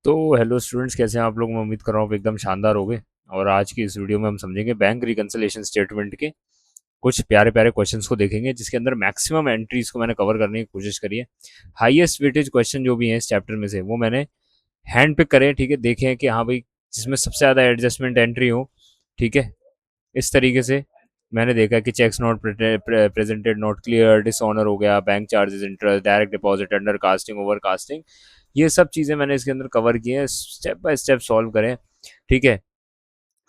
तो hello students, कैसे हैं आप लोग। मैं उम्मीद कर रहा हूँ आप एकदम शानदार होंगे। और आज की इस वीडियो में हम समझेंगे बैंक रिकंसिलिएशन स्टेटमेंट के कुछ प्यारे प्यारे क्वेश्चंस को देखेंगे, जिसके अंदर मैक्सिमम एंट्रीज को मैंने कवर करने की कोशिश करी है। हाईएस्ट वेटेज क्वेश्चन जो भी है इस चैप्टर में से वो मैंने हैंड पिक करे, ठीक है। देखे हैं कि हाँ भाई, जिसमें सबसे ज़्यादा एडजस्टमेंट एंट्री हो, ठीक है। इस तरीके से मैंने देखा कि cheques not presented, not clear, dishonour हो गया, bank charges, interest, direct deposit, under casting, over casting, ये सब चीज़ें मैंने इसके अंदर कवर की हैं, स्टेप बाय स्टेप सॉल्व करें, ठीक है।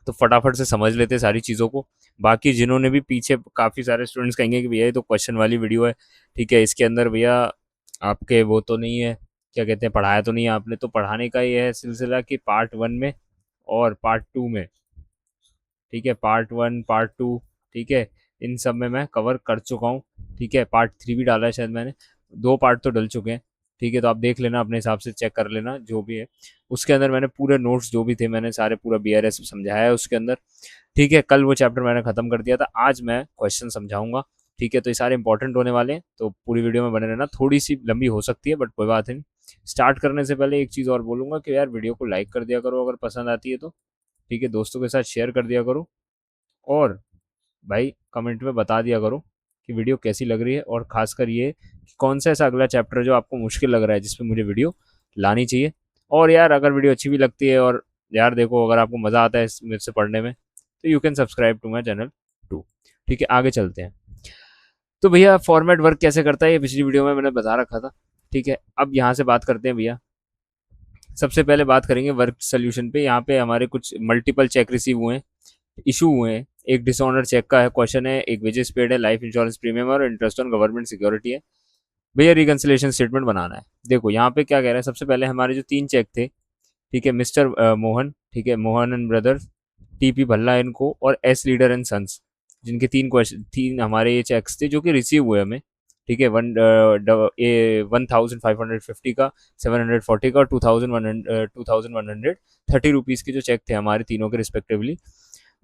तो फटाफट से समझ लेते हैं सारी चीज़ों को। बाकी जिन्होंने भी पीछे, काफ़ी सारे स्टूडेंट्स कहेंगे कि भैया ये तो क्वेश्चन वाली वीडियो है, ठीक है, इसके अंदर भैया आपके वो तो नहीं है, क्या कहते हैं, पढ़ाया तो नहीं है आपने। तो पढ़ाने का ये है सिलसिला कि पार्ट वन में और पार्ट टू में, ठीक है, पार्ट वन पार्ट टू, ठीक है, इन सब में मैं कवर कर चुका हूँ, ठीक है। पार्ट थ्री भी डाला है शायद मैंने, दो पार्ट तो डल चुके हैं, ठीक है। तो आप देख लेना, अपने हिसाब से चेक कर लेना जो भी है। उसके अंदर मैंने पूरे नोट्स जो भी थे मैंने सारे पूरा BRS समझाया है उसके अंदर, ठीक है। कल वो चैप्टर मैंने खत्म कर दिया था, आज मैं क्वेश्चन समझाऊंगा, ठीक है। तो ये सारे इंपॉर्टेंट होने वाले हैं, तो पूरी वीडियो में बने रहना। थोड़ी सी लंबी हो सकती है बट कोई बात नहीं। स्टार्ट करने से पहले एक चीज़ और बोलूंगा कि यार वीडियो को लाइक कर दिया करो अगर पसंद आती है तो, ठीक है। दोस्तों के साथ शेयर कर दिया करो, और भाई कमेंट में बता दिया करो कि वीडियो कैसी लग रही है, और खासकर ये कि कौन सा ऐसा अगला चैप्टर जो आपको मुश्किल लग रहा है जिसपे मुझे वीडियो लानी चाहिए। और यार अगर वीडियो अच्छी भी लगती है, और यार देखो अगर आपको मज़ा आता है मेरे से पढ़ने में, तो you can subscribe to my channel too, ठीक है। आगे चलते हैं। तो भैया फॉर्मेट वर्क कैसे करता है ये पिछली वीडियो में मैंने बता रखा था, ठीक है। अब यहाँ से बात करते हैं भैया। सबसे पहले बात करेंगे वर्क सोल्यूशन पे। यहाँ पे हमारे कुछ मल्टीपल चेक रिसीव हुए हैं, इशू हुए हैं। एक डिसऑनर चेक का है क्वेश्चन है, एक वेजेस पेड है, लाइफ इंश्योरेंस प्रीमियम और इंटरेस्ट ऑन गवर्नमेंट सिक्योरिटी है। भैया रिकंसिलेशन स्टेटमेंट बनाना है। देखो यहाँ पे क्या कह रहा है, सबसे पहले हमारे जो तीन चेक थे, ठीक है, मिस्टर मोहन, ठीक है, Mohan and brothers, TP Bhalla and को, और एस लीडर एंड सन्स, जिनके तीन क्वेश्चन, तीन हमारे ये चेक्स थे जो कि रिसीव हुए हमें, ठीक है। 1550 का, 740 का, और 2130 रुपीज़ के जो चेक थे हमारे तीनों के रिस्पेक्टिवली,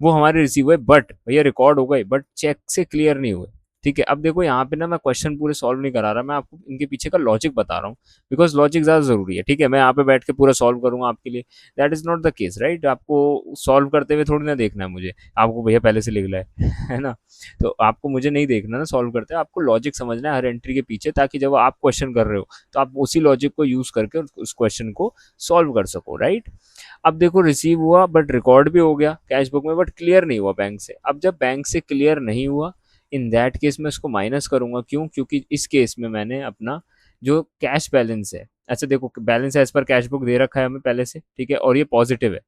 वो हमारे रिसीव हुए, बट भैया रिकॉर्ड हो गए, बट चेक से क्लियर नहीं हुए, ठीक है। अब देखो यहाँ पे ना मैं क्वेश्चन पूरे सॉल्व नहीं करा रहा, मैं आपको इनके पीछे का लॉजिक बता रहा हूँ, बिकॉज लॉजिक ज़्यादा ज़रूरी है, ठीक है। मैं यहाँ पे बैठ के पूरा सॉल्व करूँगा आपके लिए, that is not the case, right. आपको सॉल्व करते हुए थोड़ी ना देखना है मुझे, आपको भैया पहले से लिख लाए है ना। तो आपको मुझे नहीं देखना ना सॉल्व करते, आपको लॉजिक समझना है हर एंट्री के पीछे, ताकि जब आप क्वेश्चन कर रहे हो तो आप उसी लॉजिक को यूज़ करके उस क्वेश्चन को सॉल्व कर सको, राइट। अब देखो रिसीव हुआ बट रिकॉर्ड भी हो गया कैश बुक में, बट क्लियर नहीं हुआ बैंक से। अब जब बैंक से क्लियर नहीं हुआ, इन दैट केस में इसको माइनस करूंगा, क्यों, क्योंकि इस केस में मैंने अपना जो कैश बैलेंस है, अच्छा देखो balance as per cash book दे रखा है हमें पहले से, ठीक है, और ये पॉजिटिव है,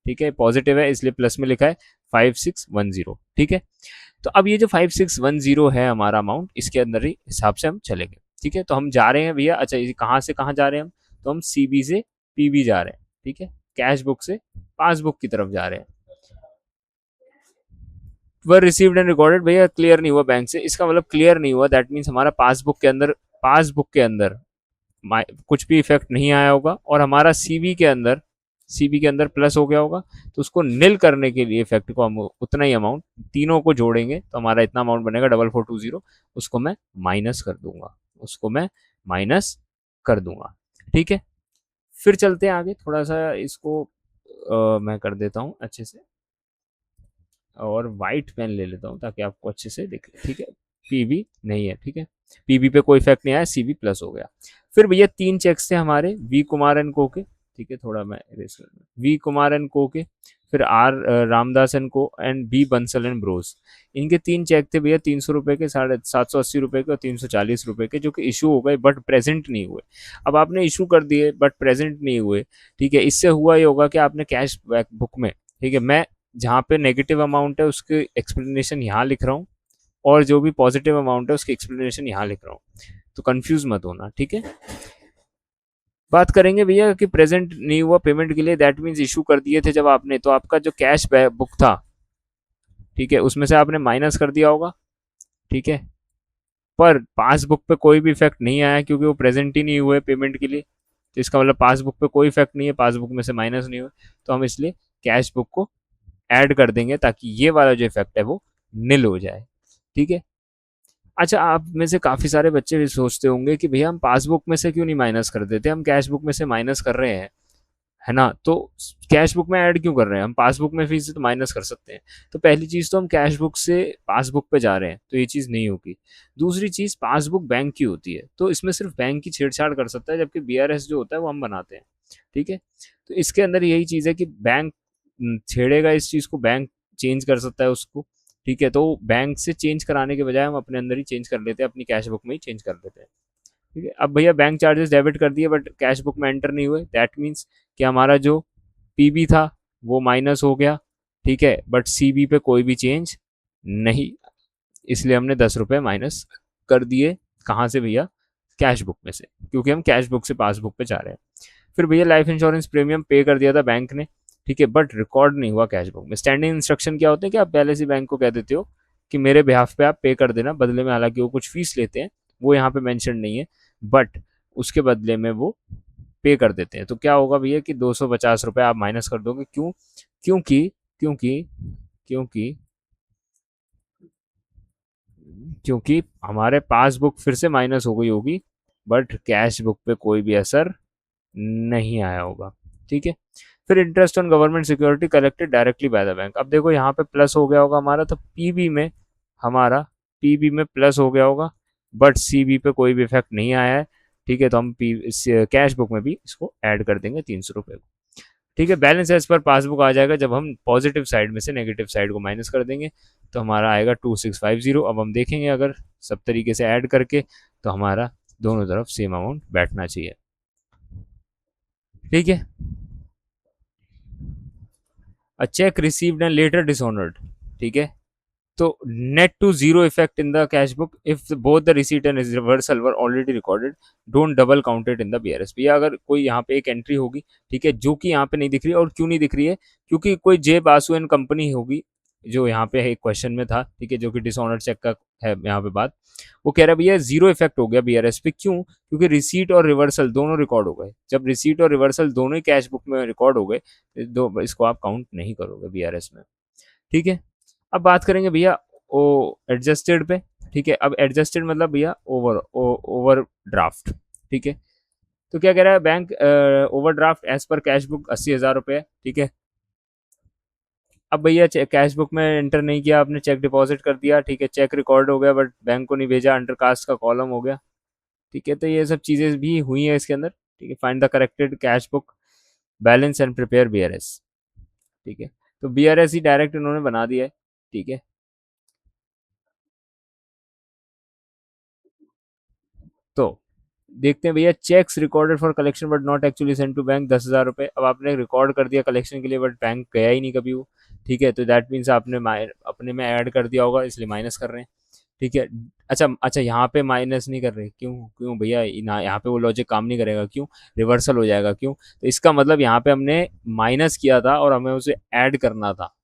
ठीक है, पॉजिटिव है इसलिए प्लस में लिखा है 5610, ठीक है। तो अब ये जो 5610 है हमारा अमाउंट, इसके अंदर ही हिसाब से हम चलेंगे, ठीक है। तो हम जा रहे हैं भैया, अच्छा ये कहाँ से कहाँ जा रहे हैं हम, तो हम CB से PB जा रहे हैं, ठीक है, कैश बुक से पासबुक की तरफ जा रहे हैं। वर रिसीव्ड एंड रिकॉर्डेड, भैया क्लियर नहीं हुआ बैंक से, इसका मतलब क्लियर नहीं हुआ, दैट मीन्स हमारा पासबुक के अंदर कुछ भी इफेक्ट नहीं आया होगा, और हमारा CB के अंदर प्लस हो गया होगा। तो उसको निल करने के लिए इफेक्ट को हम उतना ही अमाउंट तीनों को जोड़ेंगे, तो हमारा इतना अमाउंट बनेगा 4420, उसको मैं माइनस कर दूंगा, उसको मैं माइनस कर दूंगा, ठीक है। फिर चलते हैं आगे, थोड़ा सा इसको मैं कर देता हूँ अच्छे से, और वाइट पेन ले लेता हूँ ताकि आपको अच्छे से दिखे, ठीक है। PB नहीं है, ठीक है, PB पे कोई इफेक्ट नहीं आया, CB प्लस हो गया। फिर भैया तीन चेक्स थे हमारे V कुमार एंड को के, ठीक है, थोड़ा मैं इरेज कर दूं, V कुमार एंड को के, फिर R रामदास एंड को, and B Bansal and Bros. इनके तीन चेक थे भैया, 300 रुपए के, 780 रुपए के, और 340 रुपए के, जो कि इशू हो गए बट प्रेजेंट नहीं हुए। अब आपने इशू कर दिए बट प्रेजेंट नहीं हुए, ठीक है, इससे हुआ ये होगा कि आपने कैश बुक में, ठीक है, मैं जहाँ पे नेगेटिव अमाउंट है उसकी एक्सप्लेनेशन यहाँ लिख रहा हूँ, और जो भी पॉजिटिव अमाउंट है उसकी एक्सप्लेनेशन यहाँ लिख रहा हूँ, तो कंफ्यूज मत होना, ठीक है। बात करेंगे भैया कि प्रेजेंट नहीं हुआ पेमेंट के लिए, दैट मीन्स इशू कर दिए थे जब आपने, तो आपका जो कैश बुक था, ठीक है, उसमें से आपने माइनस कर दिया होगा, ठीक है। पर पासबुक पे कोई भी इफेक्ट नहीं आया क्योंकि वो प्रेजेंट ही नहीं हुए पेमेंट के लिए, तो इसका मतलब पासबुक पे कोई इफेक्ट नहीं है, पासबुक में से माइनस नहीं हुए, तो हम इसलिए कैश बुक को ऐड कर देंगे ताकि ये वाला जो इफेक्ट है वो निल हो जाए, ठीक है। अच्छा आप में से काफ़ी सारे बच्चे भी सोचते होंगे कि भैया हम पासबुक में से क्यों नहीं माइनस कर देते, हम कैश बुक में से माइनस कर रहे हैं, है ना? तो कैश बुक में ऐड क्यों कर रहे हैं हम? पासबुक में फीस तो माइनस कर सकते हैं। तो पहली चीज़ तो हम कैश बुक से पासबुक पे जा रहे हैं, तो ये चीज़ नहीं होगी। दूसरी चीज़, पासबुक बैंक की होती है, तो इसमें सिर्फ बैंक की छेड़छाड़ कर सकता है, जबकि बीआरएस जो होता है वो हम बनाते हैं। ठीक है, तो इसके अंदर यही चीज़ है कि बैंक छेड़ेगा इस चीज़ को, बैंक चेंज कर सकता है उसको। ठीक है, तो बैंक से चेंज कराने के बजाय हम अपने अंदर ही चेंज कर लेते हैं, अपनी कैश बुक में ही चेंज कर लेते हैं। ठीक है, अब भैया बैंक चार्जेस डेबिट कर दिए बट कैश बुक में एंटर नहीं हुए, दैट मीन्स कि हमारा जो पीबी था वो माइनस हो गया। ठीक है, बट सीबी पे कोई भी चेंज नहीं, इसलिए हमने 10 रुपये माइनस कर दिए। कहाँ से भैया? कैश बुक में से, क्योंकि हम कैश बुक से पासबुक पे जा रहे हैं। फिर भैया लाइफ इंश्योरेंस प्रीमियम पे कर दिया था बैंक ने। ठीक है, बट रिकॉर्ड नहीं हुआ कैश बुक में। स्टैंडिंग इंस्ट्रक्शन क्या होते हैं कि आप पहले से बैंक को कह देते हो कि मेरे बिहाफ पे आप पे कर देना, बदले में हालांकि वो कुछ फीस लेते हैं, वो यहाँ पे मेंशन नहीं है, बट उसके बदले में वो पे कर देते हैं। तो क्या होगा भैया कि 250 रुपये आप माइनस कर दोगे। क्यों? क्योंकि क्योंकि क्योंकि क्योंकि हमारे पासबुक फिर से माइनस हो गई होगी, बट कैश बुक पे कोई भी असर नहीं आया होगा। ठीक है, फिर interest on government security collected directly by the bank. अब देखो यहाँ पे प्लस हो गया होगा हमारा, तो पीबी में हमारा पीबी में प्लस हो गया होगा, बट सीबी पे कोई भी इफेक्ट नहीं आया है। ठीक है, तो हम पी कैश बुक में भी इसको ऐड कर देंगे 300 रुपये को। ठीक है, बैलेंस एज पर पासबुक आ जाएगा जब हम पॉजिटिव साइड में से नेगेटिव साइड को माइनस कर देंगे, तो हमारा आएगा 2650। अब हम देखेंगे अगर सब तरीके से ऐड करके, तो हमारा दोनों तरफ सेम अमाउंट बैठना चाहिए। ठीक है, a cheque received and later dishonoured. ठीक है, तो net to zero effect in the cash book if both the receipt and reversal were already recorded, don't double counted in the BRS. भैया अगर कोई यहाँ पे एक एंट्री होगी, ठीक है, जो कि यहाँ पे नहीं दिख रही है, और क्यों नहीं दिख रही है? क्योंकि कोई जे बासु एंड कंपनी होगी, जो यहाँ पे एक क्वेश्चन में था, ठीक है, जो कि डिसऑनर चेक का है यहाँ पे बात। वो कह रहा है भैया जीरो इफेक्ट हो गया बीआरएस पे। क्यों? क्योंकि रिसीट और रिवर्सल दोनों रिकॉर्ड हो गए। जब रिसीट और रिवर्सल दोनों ही कैश बुक में रिकॉर्ड हो गए, दो इसको आप काउंट नहीं करोगे बीआरएस में। ठीक है, अब बात करेंगे भैया ओ एडजस्टेड पे। ठीक है, अब एडजस्टेड मतलब भैया ओवर ड्राफ्ट। ठीक है, तो क्या कह रहा है bank? Overdraft as per cash book 80,000 रुपये है। ठीक है, अब भैया कैश बुक में एंटर नहीं किया आपने, चेक डिपॉजिट कर दिया। ठीक है, चेक रिकॉर्ड हो गया बट बैंक को नहीं भेजा, अंडर कास्ट का कॉलम हो गया। ठीक है, तो ये सब चीजें भी हुई है इसके अंदर। ठीक है, find the corrected cash book balance and prepare BRS. ठीक है, तो बीआरएस ही डायरेक्ट इन्होंने बना दिया है। ठीक है, तो देखते हैं भैया, cheques recorded for collection but not actually send to bank 10,000 रुपये। अब आपने रिकॉर्ड कर दिया कलेक्शन के लिए, बट बैंक गया ही नहीं कभी वो। ठीक है, तो दैट मीन्स आपने अपने में ऐड कर दिया होगा, इसलिए माइनस कर रहे हैं। ठीक है, अच्छा अच्छा, यहाँ पे माइनस नहीं कर रहे, क्यों? क्यों भैया? यहाँ पे वो लॉजिक काम नहीं करेगा, क्यों? रिवर्सल हो जाएगा, क्यों? तो इसका मतलब यहाँ पे हमने माइनस किया था और हमें उसे ऐड करना था।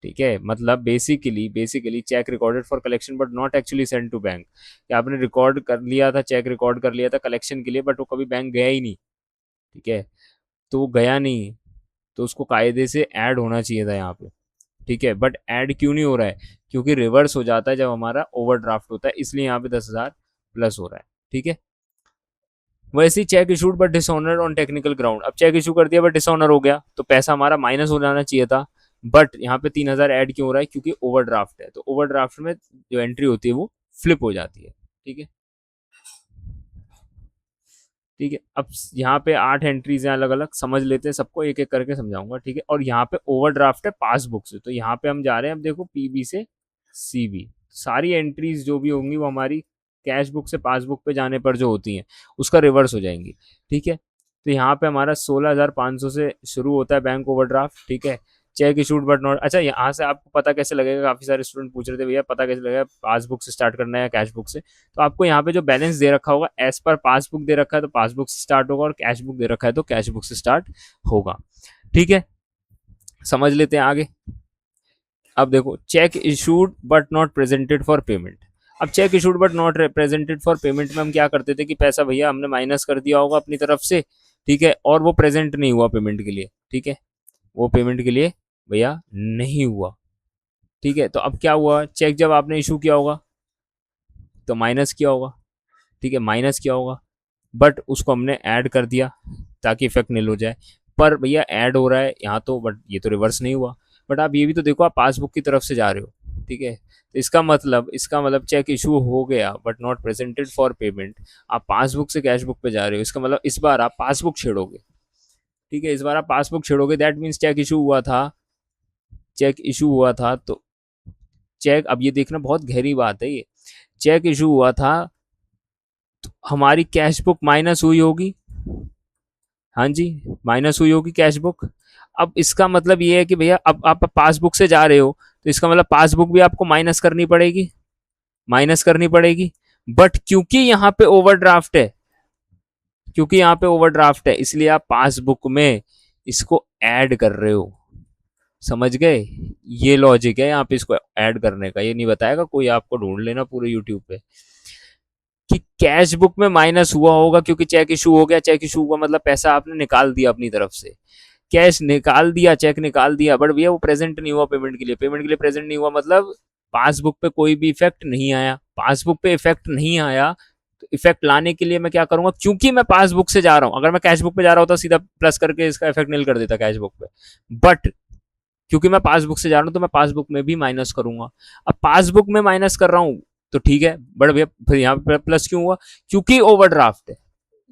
ठीक है, मतलब basically cheque recorded for collection but not actually send to bank, कि आपने रिकॉर्ड कर लिया था, चेक रिकॉर्ड कर लिया था कलेक्शन के लिए, बट वो कभी बैंक गया ही नहीं। ठीक है, तो वो गया नहीं, तो उसको कायदे से ऐड होना चाहिए था यहाँ पे। ठीक है, बट ऐड क्यों नहीं हो रहा है? क्योंकि रिवर्स हो जाता है जब हमारा ओवरड्राफ्ट होता है, इसलिए यहाँ पे 10,000 प्लस हो रहा है। ठीक है, वैसे ही cheque issued but dishonour on technical ground. अब चेक इशू कर दिया बट डिसऑनर हो गया, तो पैसा हमारा माइनस हो जाना चाहिए था, बट यहाँ पे 3,000 ऐड क्यों हो रहा है? क्योंकि ओवरड्राफ्ट है, तो ओवरड्राफ्ट में जो एंट्री होती है वो फ्लिप हो जाती है। ठीक है, ठीक है, अब यहाँ पे 8 एंट्रीज हैं अलग अलग, समझ लेते हैं, सबको एक एक करके समझाऊंगा। ठीक है, और यहाँ पे ओवरड्राफ्ट है पासबुक से, तो यहाँ पे हम जा रहे हैं, अब देखो पीबी से सीबी, सारी एंट्रीज जो भी होंगी वो हमारी कैश बुक से पासबुक पे जाने पर जो होती हैं उसका रिवर्स हो जाएंगी। ठीक है, तो यहाँ पे हमारा 16,500 से शुरू होता है बैंक ओवरड्राफ्ट। ठीक है, चेक इशूड बट नॉट। अच्छा, यहाँ से आपको पता कैसे लगेगा? काफी सारे स्टूडेंट पूछ रहे थे भैया पता कैसे लगेगा पासबुक से स्टार्ट करना है या कैश बुक से? तो आपको यहाँ पे जो बैलेंस दे रखा होगा एज पर पासबुक दे रखा है तो पासबुक से स्टार्ट होगा, और कैश बुक दे रखा है तो कैश बुक से स्टार्ट होगा। ठीक है, समझ लेते हैं आगे। अब देखो, cheque issued but not presented for payment. अब cheque issued but not presented for payment में हम क्या करते थे कि पैसा भैया हमने माइनस कर दिया होगा अपनी तरफ से। ठीक है, और वो प्रेजेंट नहीं हुआ पेमेंट के लिए। ठीक है, वो पेमेंट के लिए भैया नहीं हुआ। ठीक है, तो अब क्या हुआ? चेक जब आपने इशू किया होगा तो माइनस किया होगा। ठीक है, माइनस किया होगा, बट उसको हमने ऐड कर दिया ताकि इफेक्ट नील हो जाए। ऊपर भैया ऐड हो रहा है यहाँ तो, बट ये तो रिवर्स नहीं हुआ। बट आप ये भी तो देखो, आप पासबुक की तरफ से जा रहे हो, ठीक है। तो इसका मतलब चेक इशू हो गया but not presented for payment. आप पासबुक से कैश बुक पे जा रहे हो, इसका मतलब इस बार आप पासबुक छेड़ोगे, ठीक है। इस बार आप पासबुक छेड़ोगे, दैट मीन्स चेक इशू हुआ था, चेक इशू हुआ था तो चेक, अब ये देखना बहुत गहरी बात है ये, चेक इशू हुआ था तो हमारी कैश बुक माइनस हुई होगी, हाँ जी, माइनस हुई होगी कैश बुक। अब इसका मतलब ये है कि भैया अब आप पासबुक से जा रहे हो, तो इसका मतलब पासबुक भी आपको माइनस करनी पड़ेगी, माइनस करनी पड़ेगी। बट क्योंकि यहाँ पे ओवरड्राफ्ट है, क्योंकि यहाँ पे ओवरड्राफ्ट है, इसलिए आप पासबुक में इसको ऐड कर रहे हो, समझ गए। ये लॉजिक है यहाँ पे इसको ऐड करने का, ये नहीं बताएगा कोई, आपको ढूंढ लेना पूरे यूट्यूब पे कि कैश बुक में माइनस हुआ होगा क्योंकि चेक इशू हो गया। चेक इशू हुआ मतलब पैसा आपने निकाल दिया अपनी तरफ से, कैश निकाल दिया, चेक निकाल दिया, बट भैया वो प्रेजेंट नहीं हुआ पेमेंट के लिए, पेमेंट के लिए प्रेजेंट नहीं हुआ मतलब पासबुक पे कोई भी इफेक्ट नहीं आया, पासबुक पे इफेक्ट नहीं आया। तो इफेक्ट लाने के लिए मैं क्या करूंगा, क्योंकि मैं पासबुक से जा रहा हूं, अगर मैं कैश बुक पे जा रहा होता सीधा प्लस करके इसका इफेक्ट नील कर देता कैश बुक पे, बट क्योंकि मैं पासबुक से जा रहा हूं तो मैं पासबुक में भी माइनस करूंगा। अब पासबुक में माइनस कर रहा हूं तो ठीक है, बट भैया फिर यहाँ पे प्लस क्यों हुआ, क्योंकि ओवरड्राफ्ट है,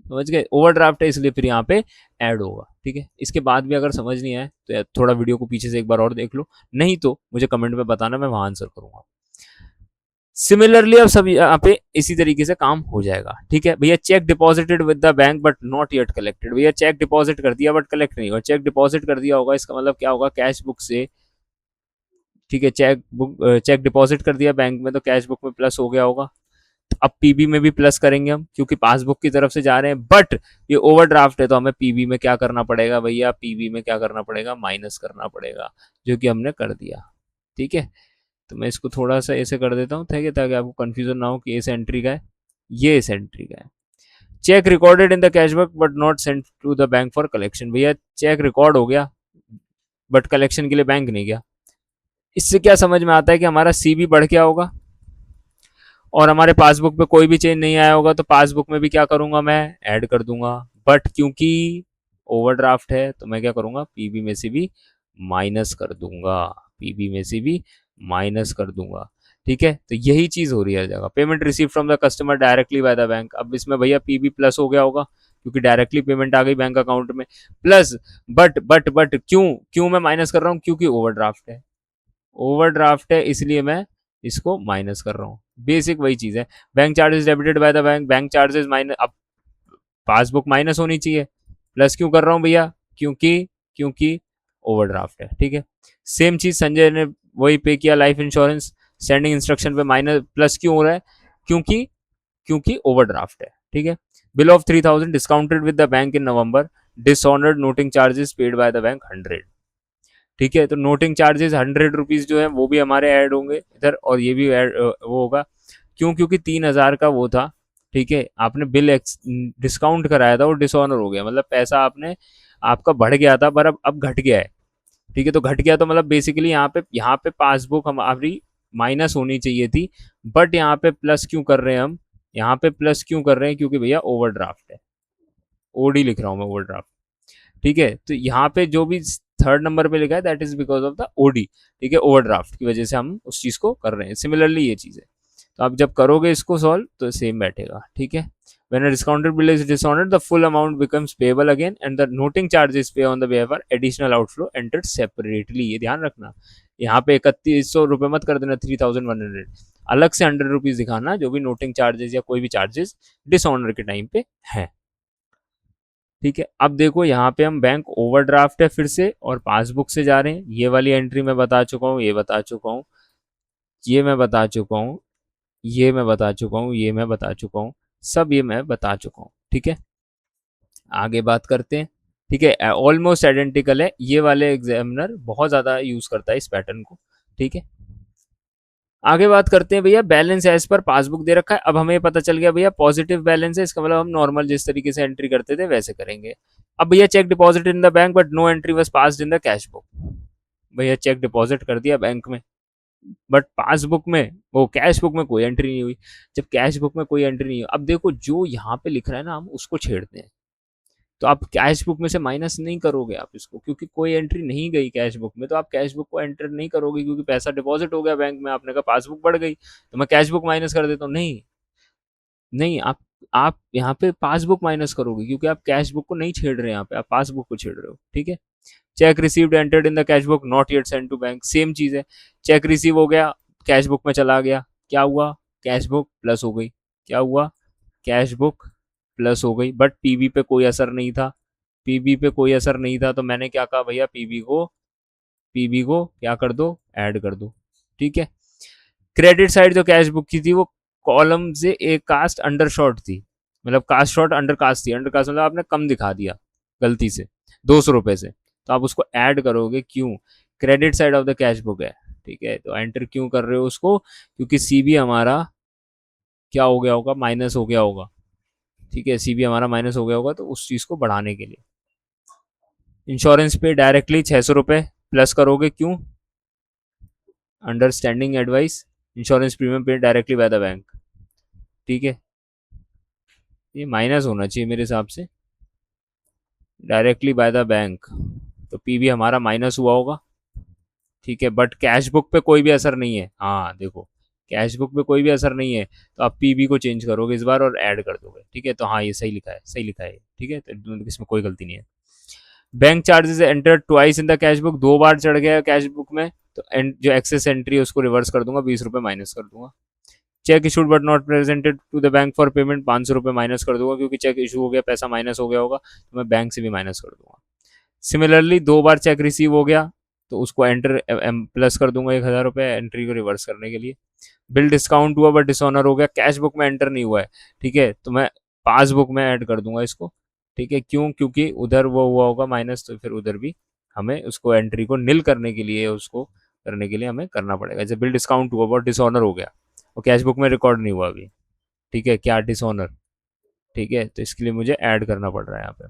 समझ गए, ओवरड्राफ्ट है इसलिए फिर यहाँ पे ऐड होगा, ठीक है। इसके बाद भी अगर समझ नहीं आए तो थोड़ा वीडियो को पीछे से एक बार और देख लो, नहीं तो मुझे कमेंट में बताना, मैं वहां आंसर करूंगा। सिमिलरली अब सब यहाँ पे इसी तरीके से काम हो जाएगा, ठीक है भैया। Check deposited with the bank but not yet collected, भैया चेक डिपॉजिट कर दिया बट कलेक्ट नहीं हुआ, चेक डिपॉजिट कर दिया होगा इसका मतलब क्या होगा, कैश बुक से, ठीक है, चेक डिपॉजिट कर दिया बैंक में तो कैश बुक में प्लस हो गया होगा। अब पीबी में भी प्लस करेंगे हम क्योंकि पासबुक की तरफ से जा रहे हैं, बट ये ओवरड्राफ्ट है तो हमें पीबी में क्या करना पड़ेगा भैया, पीबी में क्या करना पड़ेगा, माइनस करना पड़ेगा, जो कि हमने कर दिया, ठीक है। तो मैं इसको थोड़ा सा ऐसे कर देता हूँ, ठीक है, ताकि आपको कंफ्यूजन ना हो कि इस एंट्री का है, ये इस एंट्री का है। Cheque recorded in the cashbook but not sent to the bank for collection, भैया चेक रिकॉर्ड हो गया बट कलेक्शन के लिए बैंक नहीं गया। इससे क्या समझ में आता है कि हमारा सीबी बढ़ गया होगा और हमारे पासबुक पे कोई भी चेंज नहीं आया होगा, तो पासबुक में भी क्या करूंगा, मैं ऐड कर दूंगा। बट क्योंकि ओवरड्राफ्ट है तो मैं क्या करूंगा, पीबी में से भी माइनस कर दूंगा, पीबी में से भी माइनस कर दूंगा, ठीक है। तो यही चीज हो रही है जगह, payment receive from the customer directly by the bank. अब इसमें भैया पीबी प्लस हो गया होगा क्योंकि डायरेक्टली पेमेंट आ गई बैंक अकाउंट में, प्लस बट क्यों क्यों मैं माइनस कर रहा हूँ, क्योंकि ओवरड्राफ्ट है, ओवरड्राफ्ट है इसलिए मैं इसको माइनस कर रहा हूँ। बेसिक वही चीज है। Bank charges debited by the bank, bank charges minus, अब पासबुक माइनस होनी चाहिए, प्लस क्यों कर रहा हूँ भैया, क्योंकि क्योंकि ओवरड्राफ्ट है, ठीक है। सेम चीज संजय ने वही पे किया, लाइफ इंश्योरेंस सेंडिंग इंस्ट्रक्शन पे माइनस प्लस क्यों हो रहा है, क्योंकि क्योंकि ओवरड्राफ्ट है, ठीक है। Bill of 3000 discounted with the bank in November, dishonoured noting charges paid by the bank 100, ठीक है। तो नोटिंग चार्जेस 100 रुपीज जो है वो भी हमारे ऐड होंगे इधर, और ये भी ऐड वो होगा, क्यों, क्योंकि 3000 का वो था, ठीक है, आपने बिल डिस्काउंट कराया था, वो डिसऑनर हो गया, मतलब पैसा आपने आपका बढ़ गया था पर अब घट गया है, ठीक है। तो घट गया तो मतलब बेसिकली यहाँ पे पासबुक हमारी माइनस होनी चाहिए थी, बट यहाँ पे प्लस क्यों कर रहे हैं हम, यहाँ पे प्लस क्यों कर रहे हैं, क्योंकि भैया ओवरड्राफ्ट है, ओडी लिख रहा हूँ मैं, ओवरड्राफ्ट, ठीक है। तो यहाँ पे जो भी थर्ड नंबर पे लिखा है that is because of the OD, ठीक है, ओवरड्राफ्ट की वजह से हम उस चीज को कर रहे हैं। सिमिलरली ये चीज है, तो आप जब करोगे इसको सॉल्व तो सेम बैठेगा, ठीक है। When a discounted bill is dishonored, the full amount becomes payable again, and the noting charges pay on the behavior additional outflow entered separately. ये ध्यान रखना, यहाँ पे 3100 रुपये मत कर देना, 3100 अलग से 100 रुपीज दिखाना, जो भी नोटिंग चार्जेस या कोई भी चार्जेस डिसऑनर के टाइम पे है, ठीक है। अब देखो यहाँ पे हम बैंक ओवरड्राफ्ट है फिर से और पासबुक से जा रहे हैं, ये वाली एंट्री मैं बता चुका हूँ, ये बता चुका हूँ, ये मैं बता चुका हूँ, ये मैं बता चुका हूँ, ये मैं बता चुका हूँ, सब ये मैं बता चुका हूँ, ठीक है। आगे बात करते हैं, ठीक है, ऑलमोस्ट आइडेंटिकल है, ये वाले एग्जामिनर बहुत ज्यादा यूज करता है इस पैटर्न को, ठीक है। आगे बात करते हैं भैया, बैलेंस एज पर पासबुक दे रखा है। अब हमें पता चल गया भैया पॉजिटिव बैलेंस है, इसका मतलब हम नॉर्मल जिस तरीके से एंट्री करते थे वैसे करेंगे। अब भैया cheque deposit in the bank but no entry was passed in the cash book, भैया चेक डिपॉजिट कर दिया बैंक में बट पासबुक में, वो कैश बुक में कोई एंट्री नहीं हुई। जब कैश बुक में कोई एंट्री नहीं हुई, अब देखो जो यहाँ पे लिख रहा है ना हम उसको छेड़ते हैं, तो आप कैश बुक में से माइनस नहीं करोगे आप इसको, क्योंकि कोई एंट्री नहीं गई कैश बुक में, तो आप कैश बुक को एंटर नहीं करोगे, क्योंकि पैसा डिपॉजिट हो गया बैंक में, आपने कहा पासबुक बढ़ गई तो मैं कैश बुक माइनस कर देता हूँ। नहीं, नहीं, आप यहाँ पे पासबुक माइनस करोगे, क्योंकि आप कैश बुक को नहीं छेड़ रहे हैं, यहाँ पे आप पासबुक को छेड़ रहे हो। ठीक है, cheque received entered in the cash book not yet send to bank, same चीज है। चेक रिसीव हो गया, कैश बुक में चला गया, क्या हुआ, कैश बुक प्लस हो गई। क्या हुआ, कैश बुक प्लस हो गई, बट पीबी पे कोई असर नहीं था। पीबी पे कोई असर नहीं था, तो मैंने क्या कहा भैया, पीबी को क्या कर दो, ऐड कर दो। ठीक है, क्रेडिट साइड जो कैश बुक की थी वो कॉलम से एक कास्ट अंडर शॉर्ट थी, मतलब कास्ट शॉर्ट अंडर कास्ट थी, अंडर कास्ट मतलब आपने कम दिखा दिया गलती से 200 रुपए से, तो आप उसको ऐड करोगे। क्यों, credit side of the cash book है। ठीक है, तो एंटर क्यों कर रहे हो उसको, क्योंकि सीबी हमारा क्या हो गया होगा, माइनस हो गया होगा। ठीक है, सीबी हमारा माइनस हो गया होगा, तो उस चीज को बढ़ाने के लिए इंश्योरेंस पे डायरेक्टली 600 रुपए प्लस करोगे। क्यों, अंडरस्टैंडिंग एडवाइस इंश्योरेंस प्रीमियम पे डायरेक्टली बाय द बैंक। ठीक है, ये माइनस होना चाहिए मेरे हिसाब से, डायरेक्टली बाय द बैंक, तो पीवी हमारा माइनस हुआ होगा। ठीक है, बट कैश बुक पे कोई भी असर नहीं है। हाँ देखो, कैश बुक पे कोई भी असर नहीं है, तो आप पीबी को चेंज करोगे इस बार और ऐड कर दोगे। ठीक है, तो हाँ ये सही लिखा है, सही लिखा है। ठीक है, तो इसमें कोई गलती नहीं है। Bank charges enter twice in the cash book, 2 बार चढ़ गया कैश बुक में, तो जो एक्सेस एंट्री है उसको रिवर्स कर दूंगा, 20 रुपए माइनस कर दूंगा। Cheque issued but not presented to the bank for payment, 500 रुपए माइनस कर दूंगा, क्योंकि चेक इशू हो गया, पैसा माइनस हो गया होगा, तो मैं बैंक से भी माइनस कर दूंगा। सिमिलरली 2 बार चेक रिसीव हो गया, तो उसको एंटर प्लस कर दूंगा 1,000 रुपए एंट्री को रिवर्स करने के लिए। बिल डिस्काउंट हुआ बट डिसऑनर हो गया, कैश बुक में एंटर नहीं हुआ है। ठीक है, तो मैं पासबुक में ऐड कर दूंगा इसको। ठीक है, क्यों, क्योंकि उधर वो हुआ होगा माइनस, तो फिर उधर भी हमें उसको एंट्री को नील करने के लिए, उसको करने के लिए हमें करना पड़ेगा। जैसे बिल डिस्काउंट हुआ बट डिसऑनर हो गया और कैश बुक में रिकॉर्ड नहीं हुआ अभी। ठीक है, क्या डिसऑनर। ठीक है, तो इसके लिए मुझे ऐड करना पड़ रहा है यहाँ पे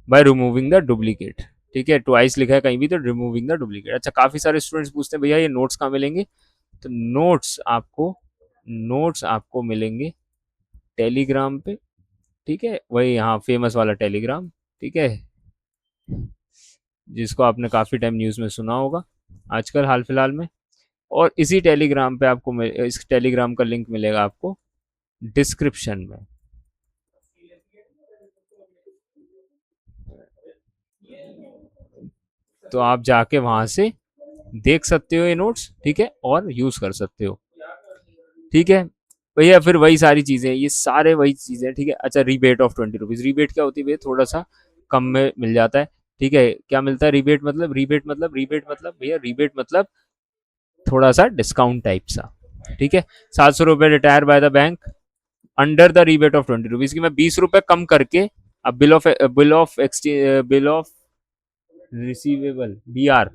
बाय रिमूविंग द डुप्लीकेट। ठीक है, ट्वाइस लिखा है कहीं भी, तो रिमूविंग द डुप्लीकेट। अच्छा, काफी सारे स्टूडेंट्स पूछते हैं भैया ये नोट्स कहाँ मिलेंगे, तो नोट्स आपको मिलेंगे टेलीग्राम पे। ठीक है, वही यहाँ फेमस वाला टेलीग्राम। ठीक है, जिसको आपने काफी टाइम न्यूज में सुना होगा आजकल हाल फिलहाल में। और इसी टेलीग्राम पे आपको इस टेलीग्राम का लिंक मिलेगा आपको डिस्क्रिप्शन में। तो आप जाके वहां से देख सकते हो ये नोट्स। ठीक है, और यूज कर सकते हो। ठीक है भैया, फिर वही सारी चीजें, ये सारे वही चीजें। ठीक है, अच्छा, रिबेट ऑफ 20 रुपीज, रिबेट क्या होती है भैया, थोड़ा सा कम में मिल जाता है। ठीक है, क्या मिलता है रिबेट मतलब, रिबेट मतलब भैया, रिबेट मतलब थोड़ा सा डिस्काउंट टाइप सा। ठीक है, 700 रुपए retire by the bank under the rebate of 20 rupees की मैं 20 रुपए कम करके, अब बिल ऑफ रिसीवेबल, BR।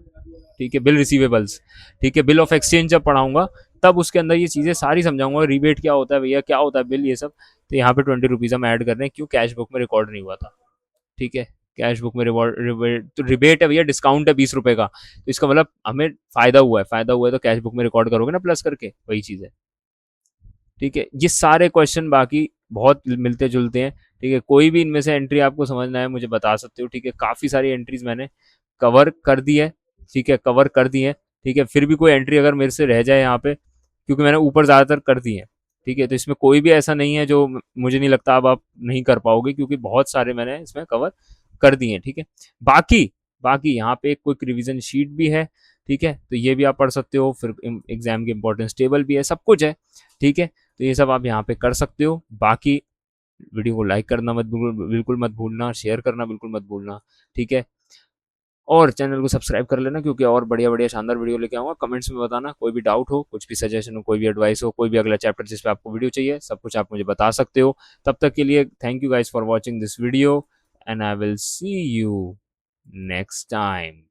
ठीक है, बिल रिसीवेबल्स। ठीक है, बिल ऑफ एक्सचेंज जब पढ़ाऊंगा तब उसके अंदर ये चीजें सारी समझाऊंगा, रिबेट क्या होता है भैया, क्या होता है बिल, ये सब। तो यहाँ पे 20 रुपीज हम ऐड कर रहे हैं, क्यों, कैश बुक में रिकॉर्ड नहीं हुआ था। ठीक है, कैश बुक में रिबेट तो रिबेट है भैया, डिस्काउंट है 20 रुपए का, तो इसका मतलब हमें फायदा हुआ है तो कैश बुक में रिकॉर्ड करोगे ना प्लस करके, वही चीज है। ठीक है, ये सारे क्वेश्चन बाकी बहुत मिलते जुलते हैं। ठीक है, कोई भी इनमें से एंट्री आपको समझना है मुझे बता सकते हो। ठीक है, काफी सारी एंट्रीज मैंने कवर कर दी है। ठीक है, कवर कर दी है। ठीक है, फिर भी कोई एंट्री अगर मेरे से रह जाए यहाँ पे, क्योंकि मैंने ऊपर ज्यादातर कर दी है। ठीक है, तो इसमें कोई भी ऐसा नहीं है जो मुझे नहीं लगता अब आप नहीं कर पाओगे, क्योंकि बहुत सारे मैंने इसमें कवर कर दिए हैं। ठीक है, बाकी बाकी यहाँ पे एक क्विक रिवीजन शीट भी है। ठीक है, तो ये भी आप पढ़ सकते हो, फिर एग्जाम के इंपॉर्टेंस टेबल भी है, सब कुछ है। ठीक है, तो ये सब आप यहाँ पे कर सकते हो। बाकी वीडियो को लाइक करना मत बिल्कुल मत भूलना, शेयर करना बिल्कुल मत भूलना। ठीक है, और चैनल को सब्सक्राइब कर लेना, क्योंकि और बढ़िया बढ़िया शानदार वीडियो लेके आऊंगा। कमेंट्स में बताना, कोई भी डाउट हो, कुछ भी सजेशन हो, कोई भी एडवाइस हो, कोई भी अगला चैप्टर जिस पे आपको वीडियो चाहिए, सब कुछ आप मुझे बता सकते हो। तब तक के लिए thank you guys for watching this video, and I will see you next time.